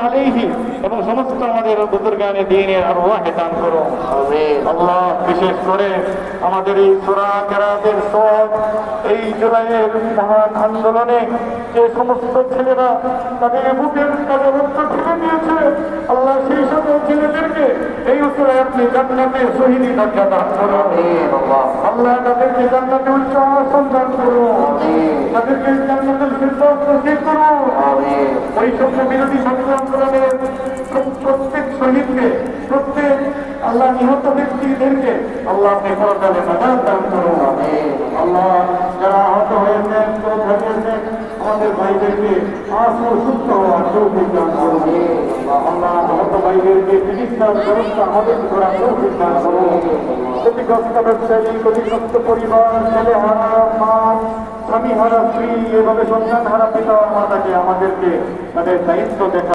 আলাইহি এবং সমস্ত আমাদের বুজুর্গানে দ্বীনের আরওয়াহে দান করো আল্লাহ। বিশেষ করে আমাদের এই সূরা কেরাতের সওয়াব, এই জুলাইয়ের মহান আন্দোলনে যে সমস্ত ছেলেরা তাদের বুকের কাজে রক্ত ঢেলে দিয়েছে আল্লাহ, সেই সকল ছেলেদেরকে এই উসরায় আপনি জান্নাতে শহীদি দরজা দান করো আল্লাহ। তাদেরকে জান্নাতে উচ্চ আসন দান করো, তাদেরকে জান্নাতুল ফিরদাউস নসিব করো। ওই সকল বিরোধী ছাত্র আন্দোলনের প্রত্যেক শহীদকে, প্রত্যেক আল্লাহ নিহত ব্যক্তিদেরকে আল্লাহ আপনি পরকালে নাজাত দান করো আল্লাহ। যারা আহত হয়েছেন, আমাদের ভাইদেরকে আশু সুস্থ হওয়ার তৌফিক দান করো আল্লাহ। আহত ভাইদেরকে চিকিৎসার ব্যবস্থা আমাদের করার তৌফিক দান করো। ক্ষতিগ্রস্ত ব্যবসায়ী, ক্ষতিগ্রস্ত পরিবার, ছেলে হারা মা, স্বামী হারা স্ত্রী, এভাবে সন্তান হারা পিতা মাতাকে আমাদেরকে তাদের দায়িত্ব দেখা